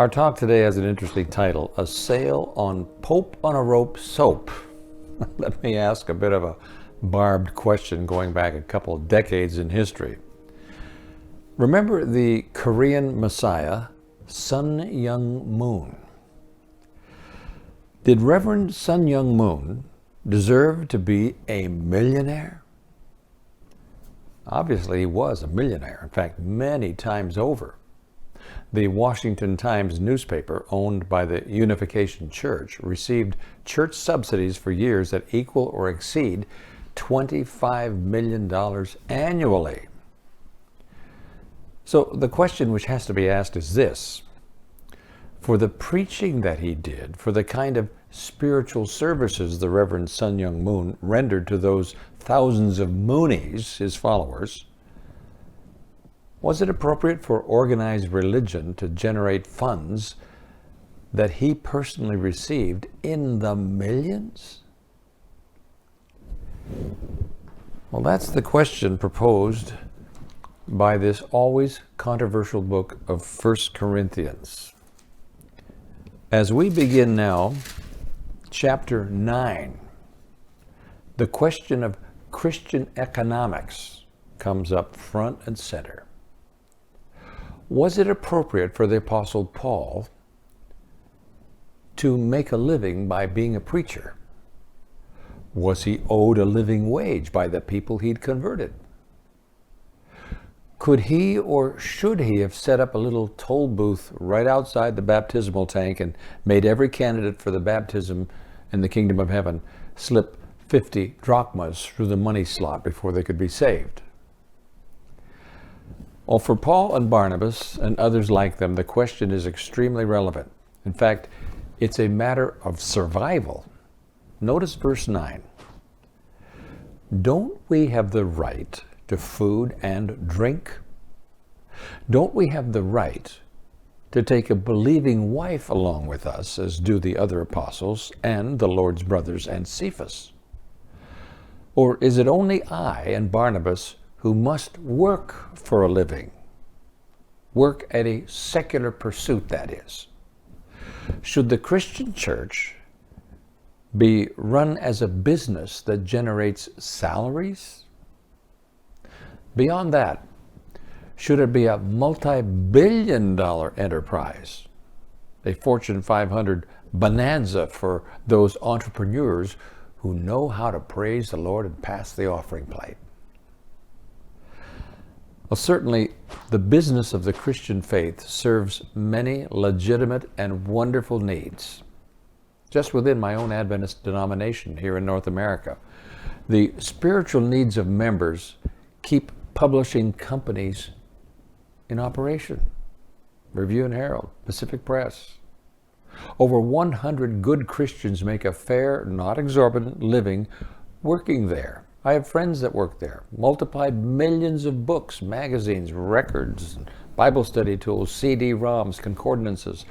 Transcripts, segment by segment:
Our talk today has an interesting title, A Sail on Pope on a Rope Soap. Let me ask a bit of a barbed question going back a couple of decades in history. Remember the Korean Messiah, Sun Myung Moon? Did Reverend Sun Myung Moon deserve to be a millionaire? Obviously, he was a millionaire, in fact, many times over. The Washington Times newspaper, owned by the Unification Church, received church subsidies for years that equal or exceed $25 million annually. So the question which has to be asked is this: for the preaching that he did, for the kind of spiritual services the Reverend Sun Myung Moon rendered to those thousands of Moonies, his followers, was it appropriate for organized religion to generate funds that he personally received in the millions? Well, that's the question proposed by this always controversial book of 1 Corinthians. As we begin now, chapter 9, the question of Christian economics comes up front and center. Was it appropriate for the Apostle Paul to make a living by being a preacher? Was he owed a living wage by the people he'd converted? Could he or should he have set up a little toll booth right outside the baptismal tank and made every candidate for the baptism in the kingdom of heaven slip 50 drachmas through the money slot before they could be saved? Well, for Paul and Barnabas and others like them, the question is extremely relevant. In fact, it's a matter of survival. Notice verse 9. Don't we have the right to food and drink? Don't we have the right to take a believing wife along with us, as do the other apostles and the Lord's brothers and Cephas? Or is it only I and Barnabas who must work for a living? Work at a secular pursuit, that is. Should the Christian church be run as a business that generates salaries? Beyond that, should it be a multi-billion-dollar enterprise, a Fortune 500 bonanza for those entrepreneurs who know how to praise the Lord and pass the offering plate? Well, certainly, the business of the Christian faith serves many legitimate and wonderful needs. Just within my own Adventist denomination here in North America, the spiritual needs of members keep publishing companies in operation. Review and Herald, Pacific Press. Over 100 good Christians make a fair, not exorbitant living working there. I have friends that work there, multiplied millions of books, magazines, records, Bible study tools, CD-ROMs, concordances,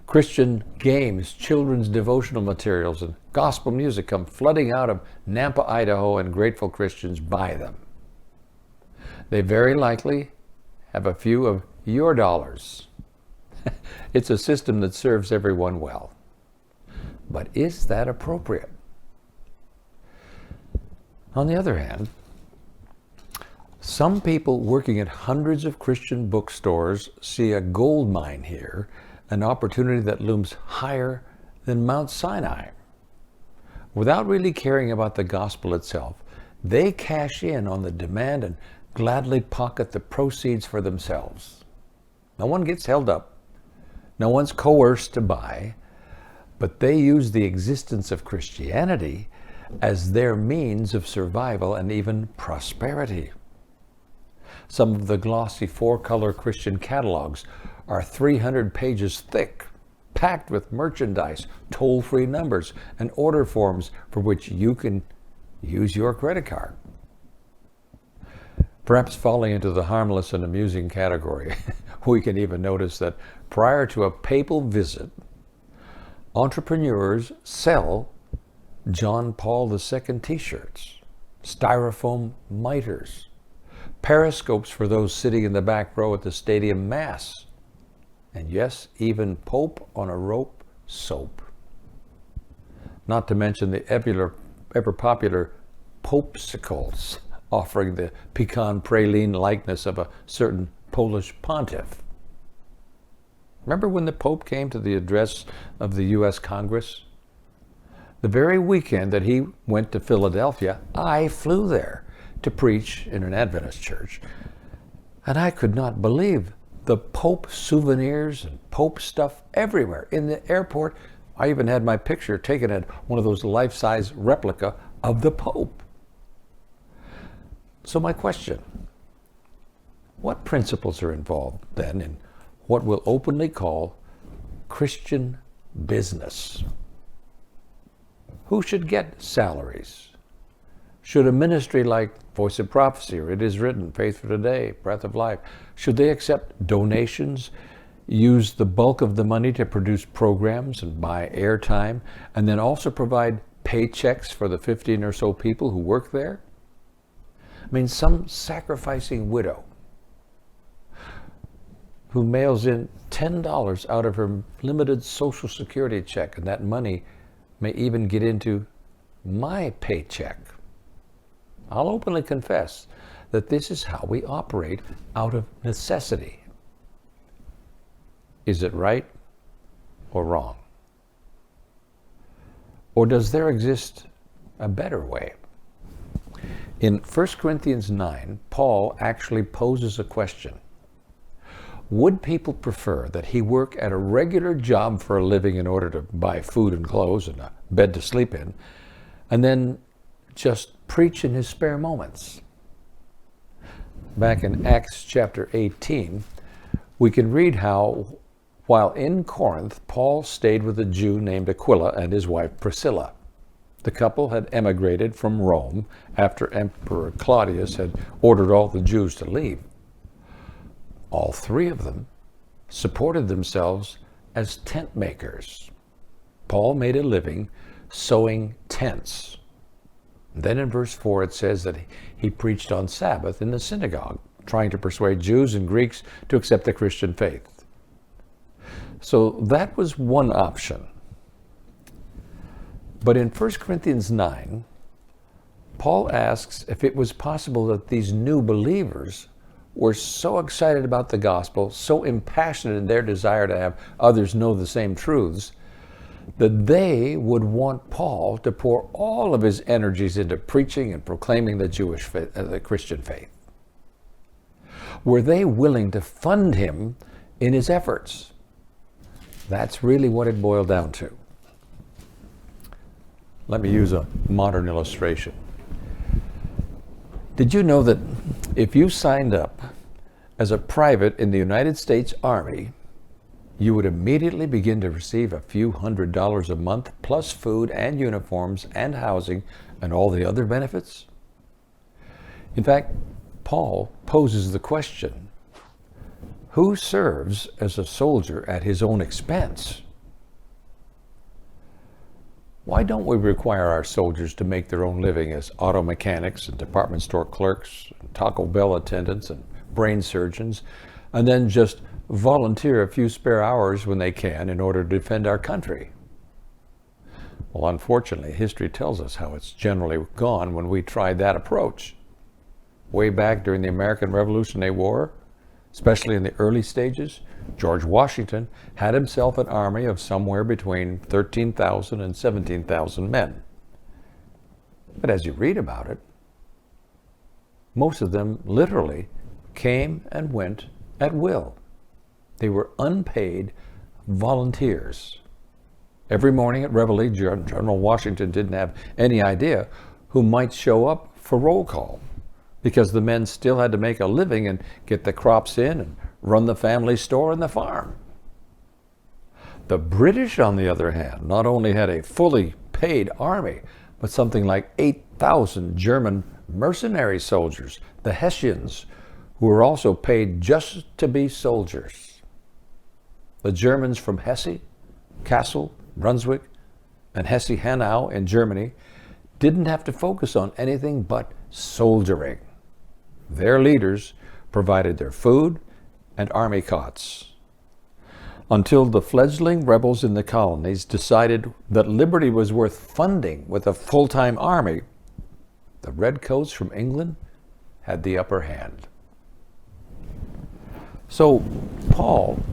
Christian games, children's devotional materials, and gospel music come flooding out of Nampa, Idaho, and grateful Christians buy them. They very likely have a few of your dollars. It's a system that serves everyone well. But is that appropriate? On the other hand, some people working at hundreds of Christian bookstores see a gold mine here, an opportunity that looms higher than Mount Sinai. Without really caring about the gospel itself, they cash in on the demand and gladly pocket the proceeds for themselves. No one gets held up. No one's coerced to buy, but they use the existence of Christianity as their means of survival and even prosperity. Some of the glossy four-color Christian catalogs are 300 pages thick, packed with merchandise, toll-free numbers, and order forms for which you can use your credit card. Perhaps falling into the harmless and amusing category, we can even notice that prior to a papal visit, entrepreneurs sell John Paul II t-shirts, styrofoam miters, periscopes for those sitting in the back row at the stadium mass, and yes, even Pope on a rope soap. Not to mention the ever popular popsicles, offering the pecan praline likeness of a certain Polish pontiff. Remember when the Pope came to the address of the U.S. Congress? The very weekend that he went to Philadelphia, I flew there to preach in an Adventist church. And I could not believe the Pope souvenirs and Pope stuff everywhere. In the airport, I even had my picture taken at one of those life-size replica of the Pope. So my question, what principles are involved then in what we'll openly call Christian business? Who should get salaries? Should a ministry like Voice of Prophecy, or It Is Written, Faith for Today, Breath of Life, should they accept donations, use the bulk of the money to produce programs and buy airtime, and then also provide paychecks for the 15 or so people who work there? I mean, some sacrificing widow who mails in $10 out of her limited Social Security check, and that money may even get into my paycheck. I'll openly confess that this is how we operate out of necessity. Is it right or wrong? Or does there exist a better way? In 1 Corinthians 9, Paul actually poses a question. Would people prefer that he work at a regular job for a living in order to buy food and clothes and a bed to sleep in, and then just preach in his spare moments? Back in Acts chapter 18, we can read how, while in Corinth, Paul stayed with a Jew named Aquila and his wife Priscilla. The couple had emigrated from Rome after Emperor Claudius had ordered all the Jews to leave. All three of them supported themselves as tent makers. Paul made a living sewing tents. Then in verse 4 it says that he preached on Sabbath in the synagogue, trying to persuade Jews and Greeks to accept the Christian faith. So that was one option. But in 1 Corinthians 9, Paul asks if it was possible that these new believers were so excited about the gospel, so impassionate in their desire to have others know the same truths, that they would want Paul to pour all of his energies into preaching and proclaiming the Jewish faith, the Christian faith. Were they willing to fund him in his efforts? That's really what it boiled down to. Let me use a modern illustration. Did you know that if you signed up as a private in the United States Army, you would immediately begin to receive a few $100s a month, plus food and uniforms and housing and all the other benefits? In fact, Paul poses the question, who serves as a soldier at his own expense? Why don't we require our soldiers to make their own living as auto mechanics and department store clerks, and Taco Bell attendants and brain surgeons, and then just volunteer a few spare hours when they can in order to defend our country? Well, unfortunately, history tells us how it's generally gone when we tried that approach. Way back during the American Revolutionary War, especially in the early stages, George Washington had himself an army of somewhere between 13,000 and 17,000 men. But as you read about it, most of them literally came and went at will. They were unpaid volunteers. Every morning at Reveille, General Washington didn't have any idea who might show up for roll call, because the men still had to make a living and get the crops in and run the family store and the farm. The British, on the other hand, not only had a fully paid army, but something like 8,000 German mercenary soldiers, the Hessians, who were also paid just to be soldiers. The Germans from Hesse, Kassel, Brunswick, and Hesse-Hanau in Germany didn't have to focus on anything but soldiering. Their leaders provided their food and army cots. until the fledgling rebels in the colonies decided that liberty was worth funding with a full-time army. The redcoats from England had the upper hand. So Paul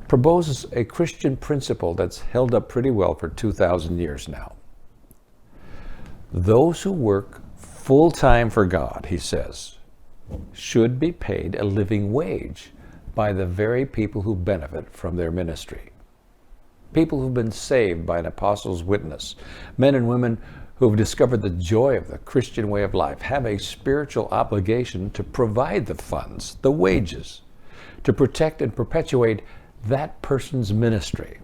proposes a Christian principle that's held up pretty well for 2,000 years now. Those who work full-time for God, he says, should be paid a living wage by the very people who benefit from their ministry. People who've been saved by an apostle's witness, men and women who have discovered the joy of the Christian way of life, have a spiritual obligation to provide the funds, the wages, to protect and perpetuate that person's ministry.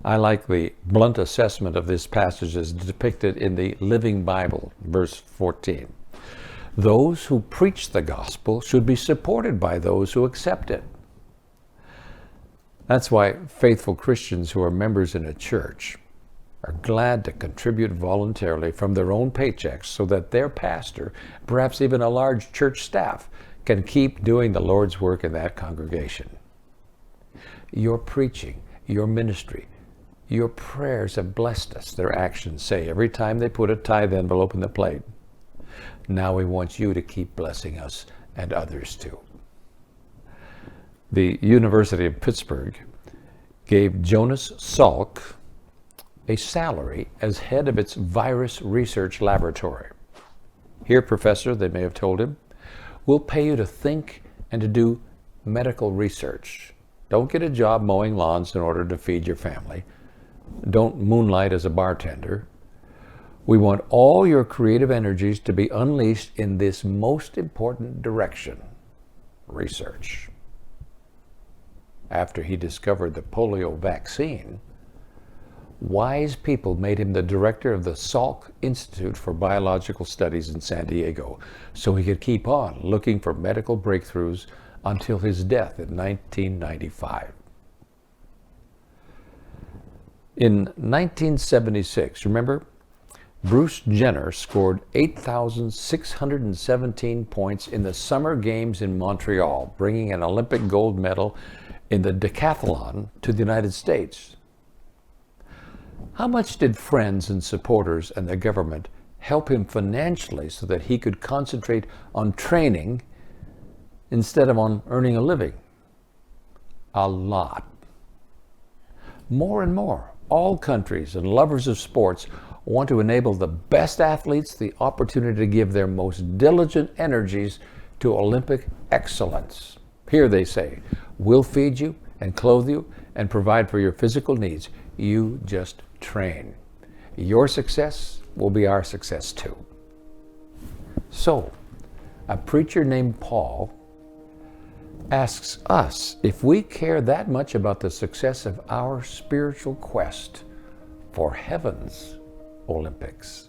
I like the blunt assessment of this passage as depicted in the Living Bible, verse 14. Those who preach the gospel should be supported by those who accept it. That's why faithful Christians who are members in a church are glad to contribute voluntarily from their own paychecks so that their pastor, perhaps even a large church staff, can keep doing the Lord's work in that congregation. Your preaching, your ministry, your prayers have blessed us, their actions say every time they put a tithe envelope in the plate. Now we want you to keep blessing us and others too. The University of Pittsburgh gave Jonas Salk a salary as head of its virus research laboratory. Here, professor, they may have told him, we'll pay you to think and to do medical research. Don't get a job mowing lawns in order to feed your family. Don't moonlight as a bartender. We want all your creative energies to be unleashed in this most important direction, research. After he discovered the polio vaccine, wise people made him the director of the Salk Institute for Biological Studies in San Diego, so he could keep on looking for medical breakthroughs until his death in 1995. In 1976, remember, Bruce Jenner scored 8,617 points in the Summer Games in Montreal, bringing an Olympic gold medal in the decathlon to the United States. How much did friends and supporters and the government help him financially so that he could concentrate on training instead of on earning a living? A lot. More and more, all countries and lovers of sports want to enable the best athletes the opportunity to give their most diligent energies to Olympic excellence. Here they say, we'll feed you and clothe you and provide for your physical needs. You just train. Your success will be our success too. So, a preacher named Paul asks us if we care that much about the success of our spiritual quest for heaven's Olympics.